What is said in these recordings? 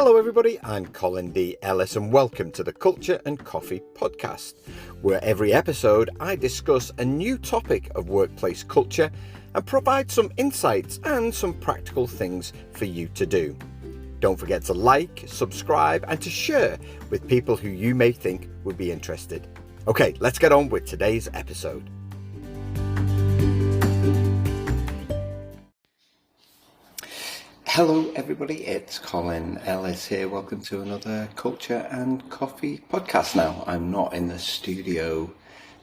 Hello everybody, I'm Colin D. Ellis and welcome to the Culture and Coffee podcast, where every episode I discuss a new topic of workplace culture and provide some insights and some practical things for you to do. Don't forget to like, subscribe and to share with people who you may think would be interested. Okay, let's get on with today's episode. Hello everybody, it's Colin Ellis here. Welcome to another Culture and Coffee podcast. Now, I'm not in the studio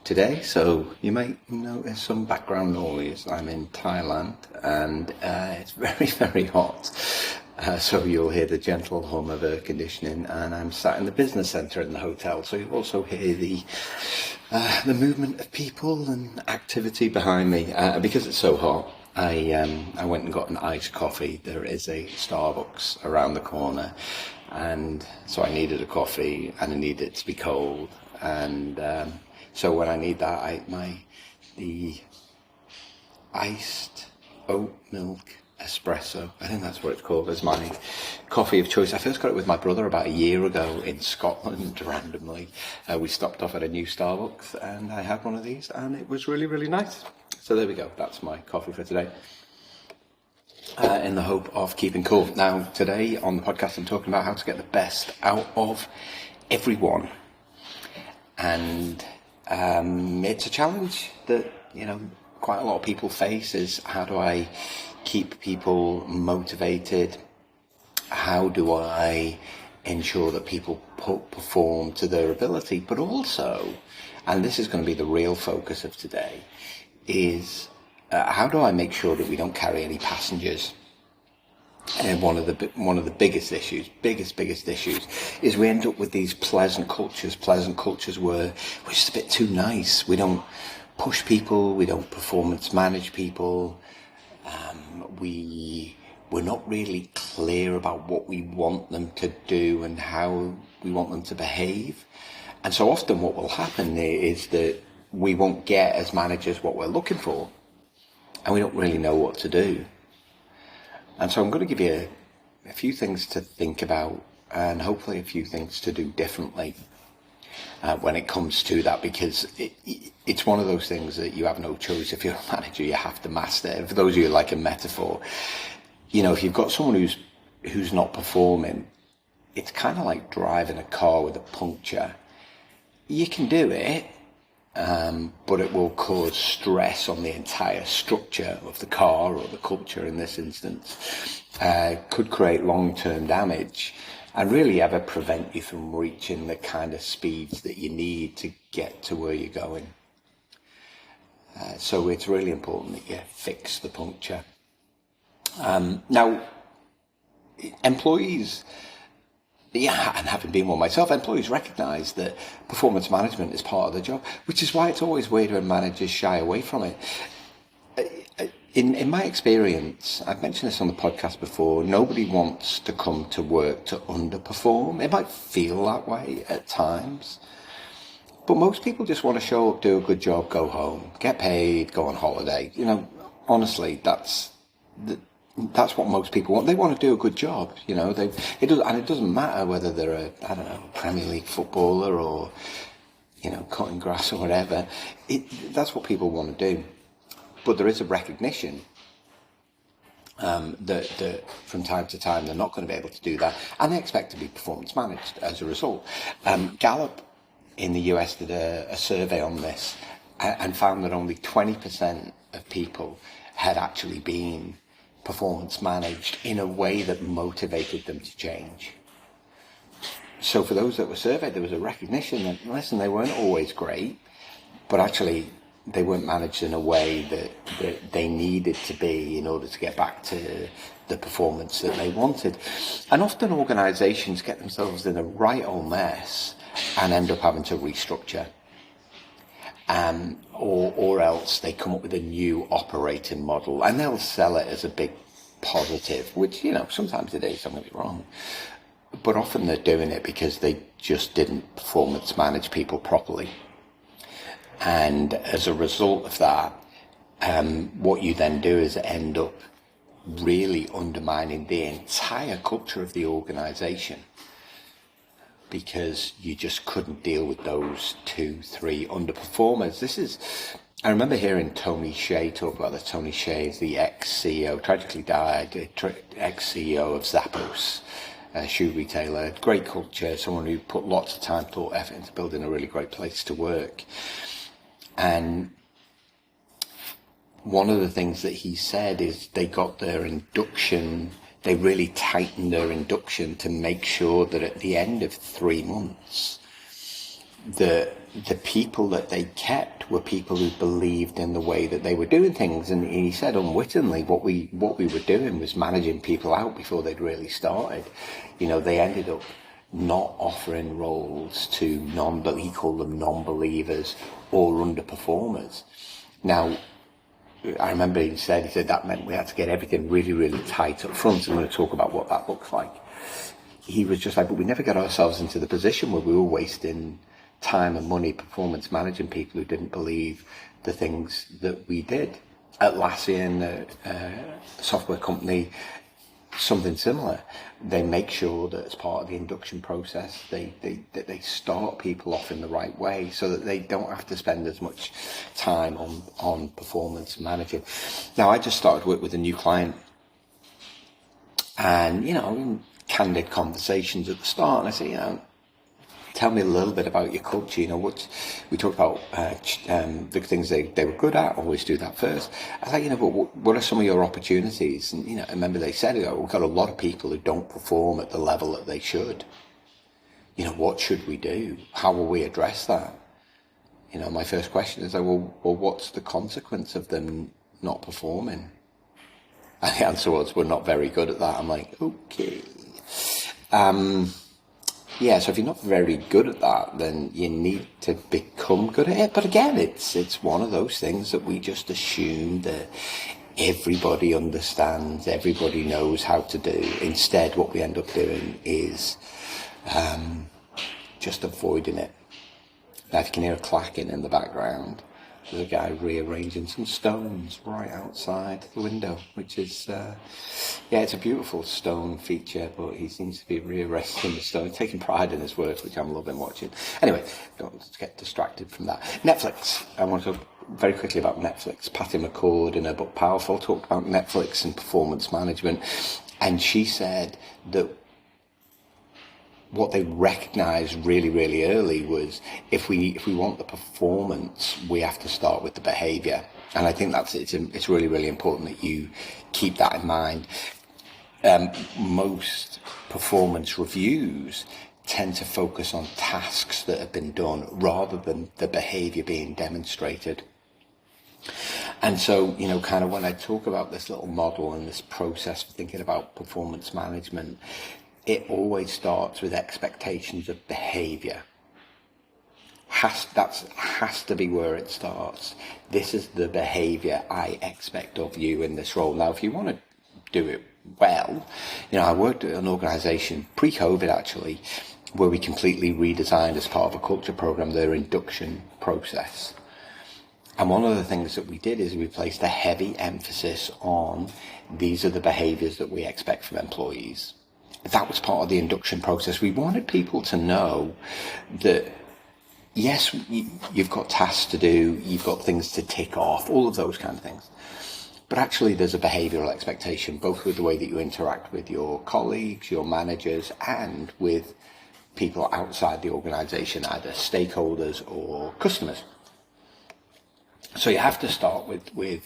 today, so you might notice some background noise. I'm in Thailand and it's very, very hot. So you'll hear the gentle hum of air conditioning, and I'm sat in the business centre in the hotel. So you also hear the movement of people and activity behind me. Because it's so hot, I went and got an iced coffee. There is a Starbucks around the corner, and so I needed a coffee and I needed it to be cold. And so when I need that, the iced oat milk espresso, I think that's what it's called, is my coffee of choice. I first got it with my brother about a year ago in Scotland randomly. We stopped off at a new Starbucks and I had one of these and it was really, really nice. So there we go, that's my coffee for today. In the hope of keeping cool. Now, today on the podcast, I'm talking about how to get the best out of everyone. And it's a challenge that, quite a lot of people face, is how do I keep people motivated? How do I ensure that people perform to their ability? But also, and this is going to be the real focus of today, is how do I make sure that we don't carry any passengers? And one of the biggest issues is we end up with these pleasant cultures where we're just a bit too nice. We don't push people, we don't performance manage people. We're not really clear about what we want them to do and how we want them to behave. And so often what will happen is that we won't get, as managers, what we're looking for, and we don't really know what to do. And so I'm going to give you a few things to think about and hopefully a few things to do differently when it comes to that, because it's one of those things that you have no choice. If you're a manager, you have to master it. For those of you like a metaphor, if you've got someone who's not performing, it's kind of like driving a car with a puncture. You can do it, but it will cause stress on the entire structure of the car, or the culture in this instance. Could create long-term damage and really ever prevent you from reaching the kind of speeds that you need to get to where you're going. So it's really important that you fix the puncture. Now, employees, and having been one myself, employees recognise that performance management is part of the job, which is why it's always weird when managers shy away from it. In my experience, I've mentioned this on the podcast before, nobody wants to come to work to underperform. It might feel that way at times, but most people just want to show up, do a good job, go home, get paid, go on holiday. Honestly, that's what most people want. They want to do a good job, it doesn't matter whether they're a Premier League footballer or, cutting grass or whatever. That's what people want to do. But there is a recognition that from time to time they're not going to be able to do that, and they expect to be performance managed as a result. Gallup in the US did a survey on this and found that only 20% of people had actually been performance managed in a way that motivated them to change. So for those that were surveyed, there was a recognition that, listen, they weren't always great, but actually they weren't managed in a way that they needed to be in order to get back to the performance that they wanted. And often organisations get themselves in a right old mess and end up having to restructure. Or else they come up with a new operating model and they'll sell it as a big positive, which, sometimes it is, don't get me wrong. But often they're doing it because they just didn't performance manage people properly. And as a result of that, what you then do is end up really undermining the entire culture of the organisation, because you just couldn't deal with those 2-3 underperformers. I remember hearing Tony Hsieh talk about this. Tony Hsieh is the ex-CEO, tragically died, ex-CEO of Zappos, a shoe retailer. Great culture, someone who put lots of time, thought, effort into building a really great place to work. And one of the things that he said is they got their induction, they really tightened their induction to make sure that at the end of 3 months, the people that they kept were people who believed in the way that they were doing things. And he said unwittingly what we were doing was managing people out before they'd really started. They ended up not offering roles to he called them non-believers or underperformers. Now, I remember he said that meant we had to get everything really, really tight up front. I'm going to talk about what that looks like. He was just like, but we never got ourselves into the position where we were wasting time and money performance managing people who didn't believe the things that we did. Atlassian, a software company, something similar. They make sure that as part of the induction process, they start people off in the right way so that they don't have to spend as much time on performance managing. Now, I just started work with a new client, and in candid conversations at the start, and I say, tell me a little bit about your culture. We talked about the things they were good at. Always do that first. I was like, but what are some of your opportunities? And I remember they said, we've got a lot of people who don't perform at the level that they should. What should we do? How will we address that? My first question is, well, what's the consequence of them not performing? And the answer was, we're not very good at that. I'm like, okay. So if you're not very good at that, then you need to become good at it. But again, it's one of those things that we just assume that everybody understands, everybody knows how to do. Instead, what we end up doing is just avoiding it. Now, if you can hear a clacking in the background, there's a guy rearranging some stones right outside the window, which is, it's a beautiful stone feature, but he seems to be rearranging the stone, taking pride in his work, which I'm loving watching. Anyway, don't get distracted from that. Netflix. I want to talk very quickly about Netflix. Patty McCord, in her book Powerful, talked about Netflix and performance management, and she said that what they recognized really, really early was if we want the performance, we have to start with the behavior. And I think it's really, really important that you keep that in mind. Most performance reviews tend to focus on tasks that have been done rather than the behavior being demonstrated. And so, kind of when I talk about this little model and this process for thinking about performance management, it always starts with expectations of behavior. Has to be where it starts. This is the behavior I expect of you in this role. Now, if you want to do it well, I worked at an organisation pre-COVID actually, where we completely redesigned as part of a culture program their induction process. And one of the things that we did is we placed a heavy emphasis on these are the behaviours that we expect from employees. That was part of the induction process. We wanted people to know that, yes, you've got tasks to do, you've got things to tick off, all of those kind of things. But actually there's a behavioural expectation, both with the way that you interact with your colleagues, your managers, and with people outside the organisation, either stakeholders or customers. So you have to start with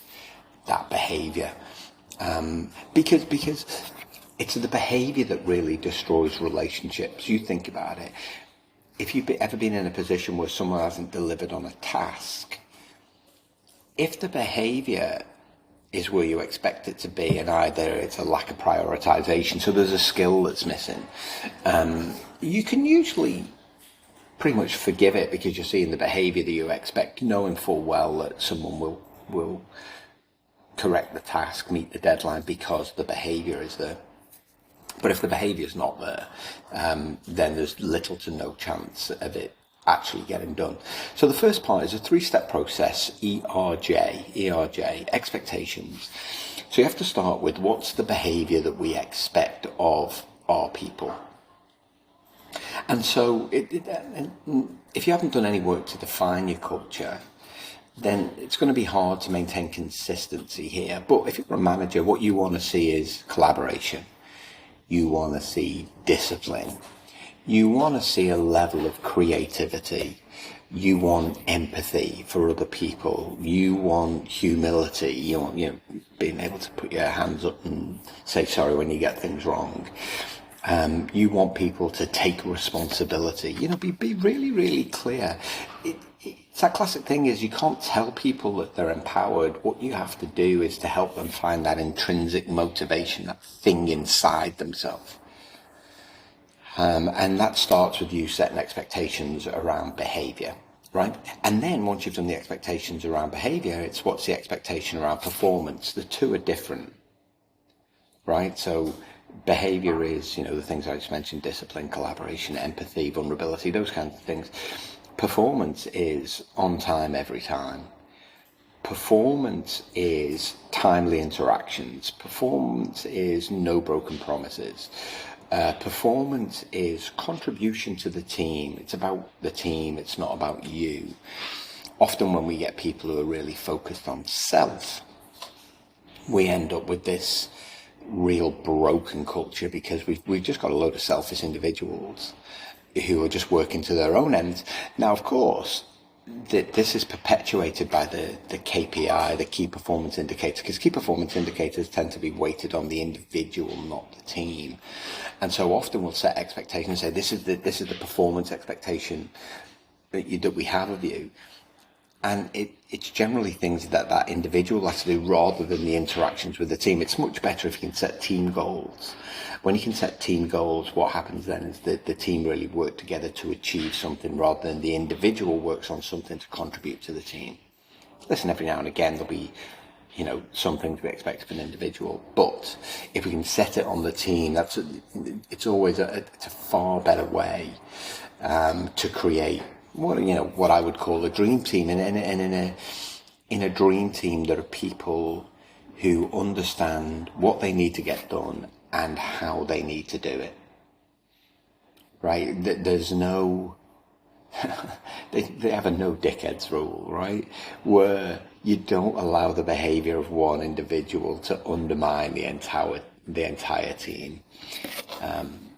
that behaviour, because it's the behaviour that really destroys relationships. You think about it. If you've ever been in a position where someone hasn't delivered on a task, if the behaviour is where you expect it to be, and either it's a lack of prioritisation, so there's a skill that's missing, you can usually pretty much forgive it because you're seeing the behaviour that you expect, knowing full well that someone will correct the task, meet the deadline because the behaviour is there. But if the behaviour is not there, then there's little to no chance of it actually getting done. So the first part is a 3-step process, ERJ, expectations. So you have to start with what's the behaviour that we expect of our people. And so if you haven't done any work to define your culture, then it's going to be hard to maintain consistency here. But if you're a manager, what you want to see is collaboration. You want to see discipline. You want to see a level of creativity. You want empathy for other people. You want humility. You want, being able to put your hands up and say sorry when you get things wrong. You want people to take responsibility. Be really, really clear. It's that classic thing is you can't tell people that they're empowered. What you have to do is to help them find that intrinsic motivation, that thing inside themselves. And that starts with you setting expectations around behaviour, right? And then once you've done the expectations around behaviour, it's what's the expectation around performance. The two are different, right? So behaviour is, the things I just mentioned, discipline, collaboration, empathy, vulnerability, those kinds of things. Performance is on time every time. Performance is timely interactions. Performance is no broken promises. Performance is contribution to the team. It's about the team. It's not about you. Often when we get people who are really focused on self, we end up with this real broken culture because we've just got a load of selfish individuals who are just working to their own ends. Now, of course, this is perpetuated by the KPI, the key performance indicator, because key performance indicators tend to be weighted on the individual, not the team. And so often we'll set expectations and say, this is the performance expectation that we have of you. And it's generally things that individual has to do rather than the interactions with the team. It's much better if you can set team goals. When you can set team goals, what happens then is that the team really work together to achieve something rather than the individual works on something to contribute to the team. Listen, every now and again there'll be, some things we expect of an individual, but if we can set it on the team, it's always it's a far better way to create what I would call a dream team. And in a dream team, there are people who understand what they need to get done and how they need to do it. Right? There's no, they have a no dickheads rule, right? Where you don't allow the behavior of one individual to undermine the entire team.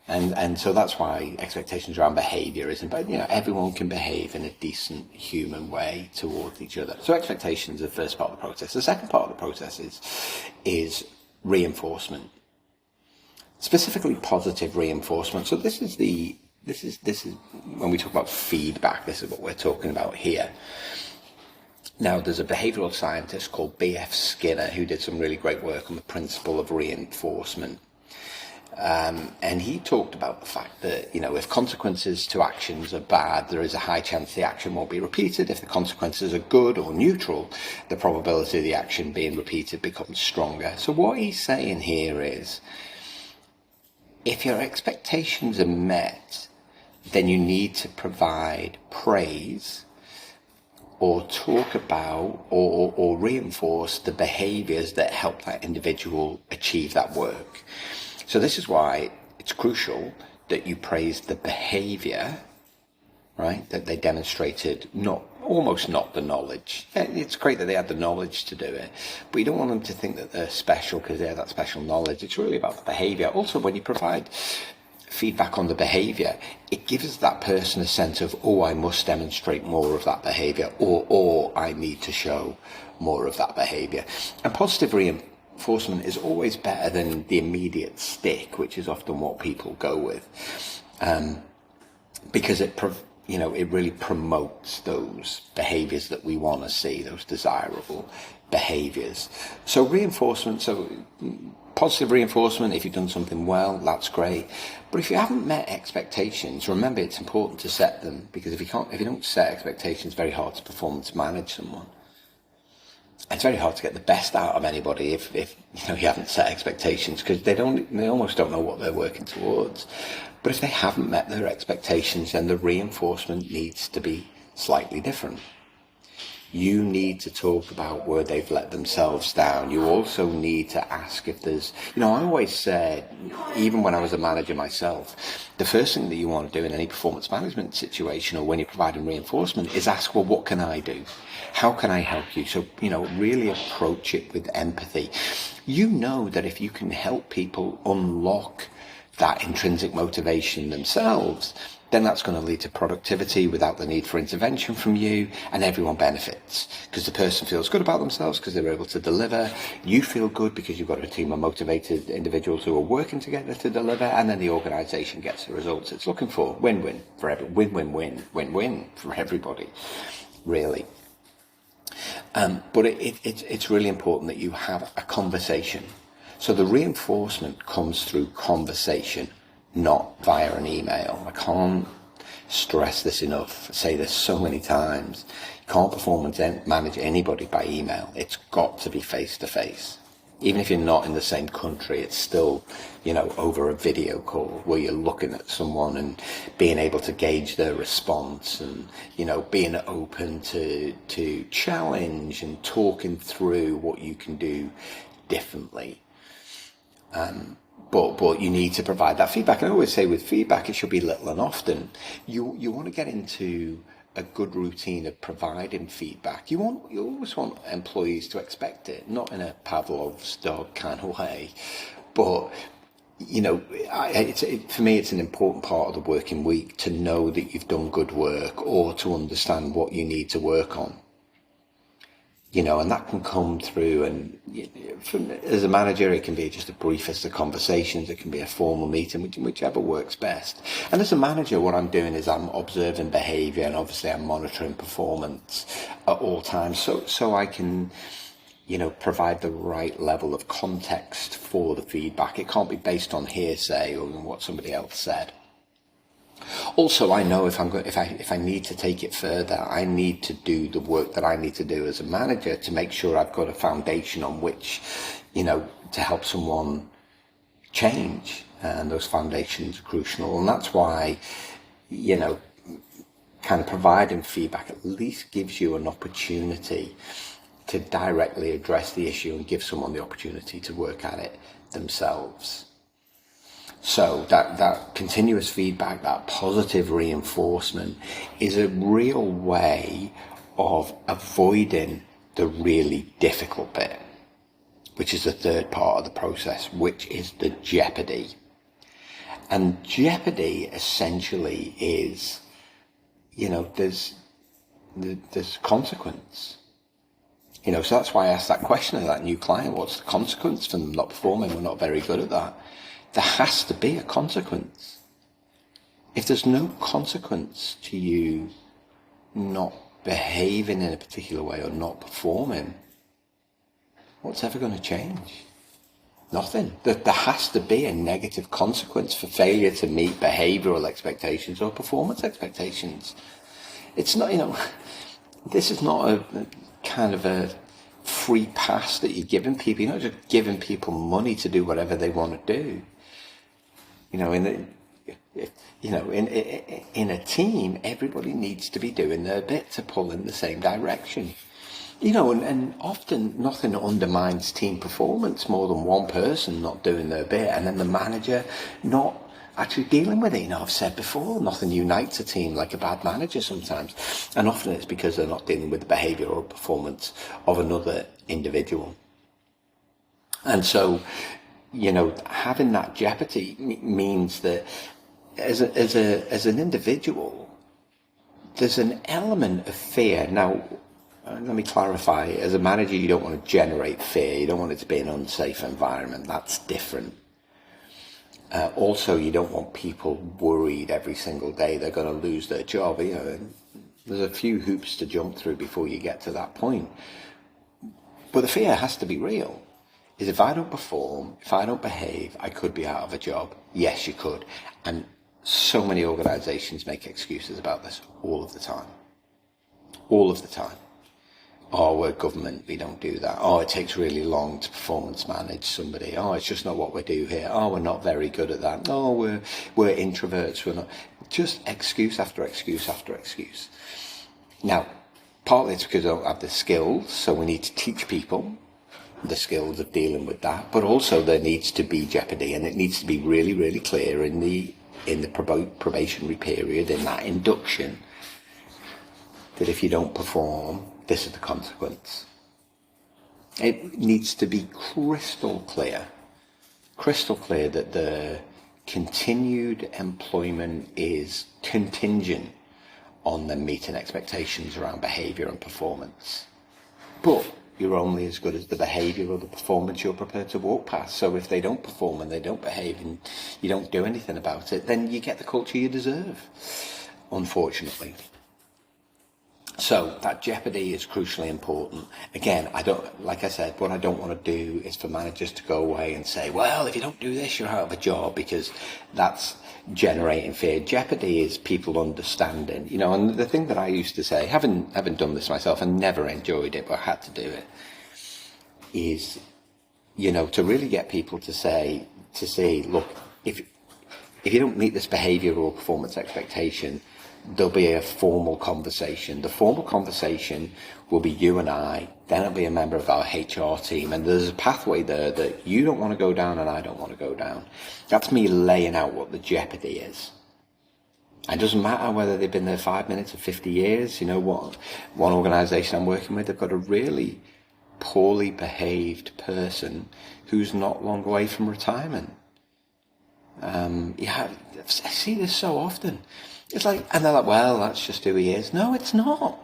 And so that's why expectations around behaviour isn't, but everyone can behave in a decent human way towards each other. So expectations are the first part of the process. The second part of the process is reinforcement, specifically positive reinforcement. So this is when we talk about feedback, this is what we're talking about here. Now, there's a behavioural scientist called B.F. Skinner who did some really great work on the principle of reinforcement. And he talked about the fact that, if consequences to actions are bad, there is a high chance the action won't be repeated. If the consequences are good or neutral, the probability of the action being repeated becomes stronger. So what he's saying here is, if your expectations are met, then you need to provide praise or talk about or reinforce the behaviours that help that individual achieve that work. So this is why it's crucial that you praise the behaviour, right, that they demonstrated, almost not the knowledge. It's great that they had the knowledge to do it, but you don't want them to think that they're special because they have that special knowledge. It's really about the behaviour. Also, when you provide feedback on the behaviour, it gives that person a sense of, I must demonstrate more of that behaviour, or I need to show more of that behaviour. And positive reinforcement is always better than the immediate stick, which is often what people go with, because it really promotes those behaviours that we want to see, those desirable behaviours. So positive reinforcement, if you've done something well, that's great. But if you haven't met expectations, remember it's important to set them, because if you don't set expectations, it's very hard to performance manage someone. It's very hard to get the best out of anybody if you haven't set expectations, because they almost don't know what they're working towards. But if they haven't met their expectations, then the reinforcement needs to be slightly different. You need to talk about where they've let themselves down. You also need to ask if there's, I always said, even when I was a manager myself, the first thing that you want to do in any performance management situation or when you're providing reinforcement is ask, well, what can I do? How can I help you? So, really approach it with empathy. You know that if you can help people unlock that intrinsic motivation themselves, then that's going to lead to productivity without the need for intervention from you, and everyone benefits because the person feels good about themselves because they're able to deliver. You feel good because you've got a team of motivated individuals who are working together to deliver, and then the organisation gets the results it's looking for. Win-win for everyone. Win-win for everybody, really. But it's really important that you have a conversation. So the reinforcement comes through conversation, not via an email. I can't stress this enough. I say this so many times. You can't performance manage anybody by email. It's got to be face to face. Even if you're not in the same country, it's still, over a video call where you're looking at someone and being able to gauge their response and, being open to challenge and talking through what you can do differently. But you need to provide that feedback. And I always say with feedback, it should be little and often. You want to get into a good routine of providing feedback. You always want employees to expect it, not in a Pavlov's dog kind of way, but for me, it's an important part of the working week to know that you've done good work or to understand what you need to work on. And that can come through, and as a manager, it can be just the briefest of conversations. It can be a formal meeting, whichever works best. And as a manager, what I'm doing is I'm observing behaviour, and obviously I'm monitoring performance at all times, so I can, provide the right level of context for the feedback. It can't be based on hearsay or what somebody else said. Also, I know if I need to take it further, I need to do the work that I need to do as a manager to make sure I've got a foundation on which, to help someone change. And those foundations are crucial. And that's why, kind of providing feedback at least gives you an opportunity to directly address the issue and give someone the opportunity to work at it themselves. So that continuous feedback, that positive reinforcement is a real way of avoiding the really difficult bit, which is the third part of the process, which is the jeopardy. And jeopardy essentially is, there's consequence. So that's why I asked that question of that new client, what's the consequence for them not performing? We're not very good at that. There has to be a consequence. If there's no consequence to you not behaving in a particular way or not performing, what's ever going to change? Nothing. There has to be a negative consequence for failure to meet behavioural expectations or performance expectations. It's not, this is not a kind of a free pass that you're giving people. You're not just giving people money to do whatever they want to do. In a team, everybody needs to be doing their bit to pull in the same direction. And often nothing undermines team performance more than one person not doing their bit and then the manager not actually dealing with it. I've said before, nothing unites a team like a bad manager sometimes. And often it's because they're not dealing with the behaviour or performance of another individual. And so, having that jeopardy means that as an individual, there's an element of fear. Now, let me clarify. As a manager, you don't want to generate fear. You don't want it to be an unsafe environment. That's different. Also, you don't want people worried every single day they're going to lose their job. There's a few hoops to jump through before you get to that point. But the fear has to be real. Is if I don't perform, if I don't behave, I could be out of a job. Yes, you could. And so many organisations make excuses about this all of the time. All of the time. Oh, we're government, we don't do that. Oh, it takes really long to performance manage somebody. Oh, it's just not what we do here. Oh, we're not very good at that. Oh, we're introverts. We're not. Just excuse after excuse after excuse. Now, Partly it's because I don't have the skills, so we need to teach people the skills of dealing with that. But also there needs to be jeopardy, and it needs to be really, really clear in the probationary period, in that induction, that if you don't perform, this is the consequence. It needs to be crystal clear that the continued employment is contingent on them meeting expectations around behaviour and performance. But you're only as good as the behaviour or the performance you're prepared to walk past. So if they don't perform and they don't behave and you don't do anything about it, then you get the culture you deserve, unfortunately. So that jeopardy is crucially important. Again, like I said, what I don't want to do is for managers to go away and say, well, if you don't do this, you're out of a job, because that's generating fear. Jeopardy is people understanding, and the thing that I used to say, having done this myself and never enjoyed it, but I had to do it, is, to really get people to say, look, if you don't meet this behaviour or performance expectation, there'll be a formal conversation. The formal conversation will be you and I, then it'll be a member of our HR team, and there's a pathway there that you don't want to go down and I don't want to go down. That's me laying out what the jeopardy is. It doesn't matter whether they've been there 5 minutes or 50 years. What? One organisation I'm working with, they've got a really poorly behaved person who's not long away from retirement. I see this so often. It's like, and they're like, well, that's just who he is. No, it's not.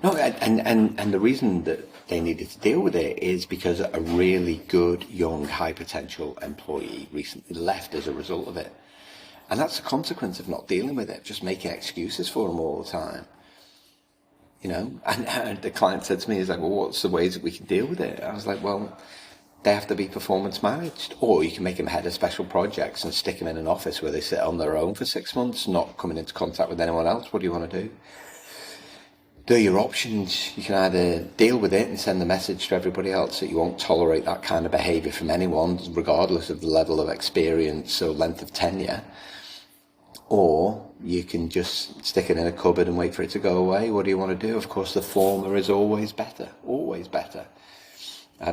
No, and the reason that they needed to deal with it is because a really good, young, high potential employee recently left as a result of it. And that's the consequence of not dealing with it, just making excuses for them all the time. And the client said to me, he's like, well, what's the ways that we can deal with it? I was like, well, they have to be performance managed, or you can make them head of special projects and stick them in an office where they sit on their own for 6 months, not coming into contact with anyone else. What do you want to do? They're your options. You can either deal with it and send the message to everybody else that you won't tolerate that kind of behaviour from anyone, regardless of the level of experience or length of tenure, or you can just stick it in a cupboard and wait for it to go away. What do you want to do? Of course, the former is always better,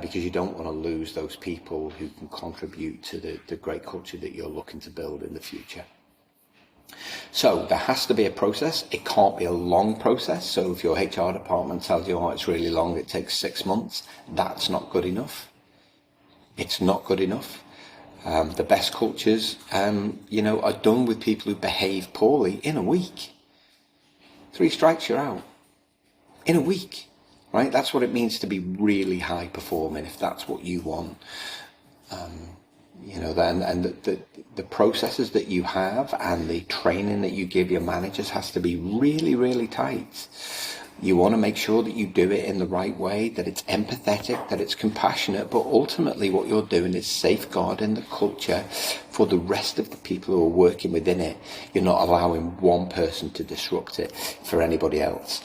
because you don't want to lose those people who can contribute to the great culture that you're looking to build in the future. So there has to be a process. It can't be a long process. So if your HR department tells you, it's really long, it takes 6 months, that's not good enough. It's not good enough. The best cultures, are done with people who behave poorly in a week. 3 strikes, you're out. In a week. Right? That's what it means to be really high performing, if that's what you want. The processes that you have and the training that you give your managers has to be really, really tight. You want to make sure that you do it in the right way, that it's empathetic, that it's compassionate, but ultimately what you're doing is safeguarding the culture for the rest of the people who are working within it. You're not allowing one person to disrupt it for anybody else.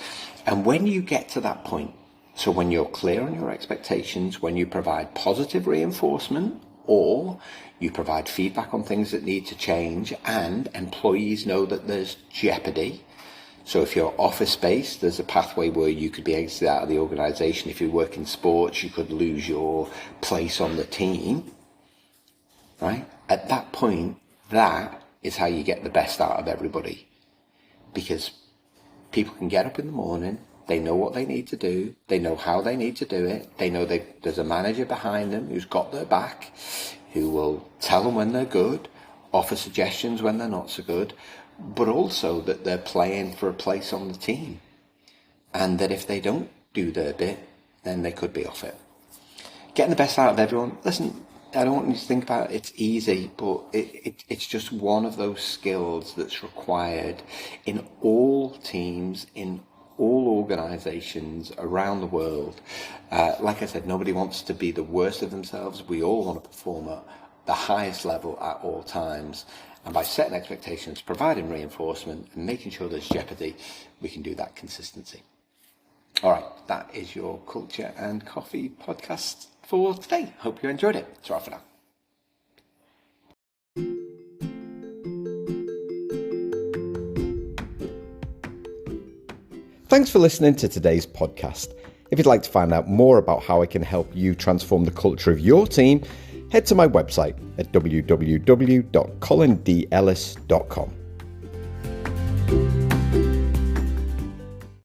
And when you get to that point, so when you're clear on your expectations, when you provide positive reinforcement, or you provide feedback on things that need to change, and employees know that there's jeopardy. So if you're office-based, there's a pathway where you could be exited out of the organisation. If you work in sports, you could lose your place on the team, right? At that point, that is how you get the best out of everybody. Because people can get up in the morning, they know what they need to do, they know how they need to do it, they know there's a manager behind them who's got their back, who will tell them when they're good, offer suggestions when they're not so good, but also that they're playing for a place on the team. And that if they don't do their bit, then they could be off it. Getting the best out of everyone. Listen, I don't want you to think about it's easy, but it's just one of those skills that's required in all teams, in all organisations around the world. Like I said, nobody wants to be the worst of themselves. We all want to perform at the highest level at all times. And by setting expectations, providing reinforcement, and making sure there's jeopardy, we can do that consistency. All right, that is your Culture and Coffee podcast for today. Hope you enjoyed it. Ta-ra for now. Thanks for listening to today's podcast. If you'd like to find out more about how I can help you transform the culture of your team, head to my website at www.colindellis.com.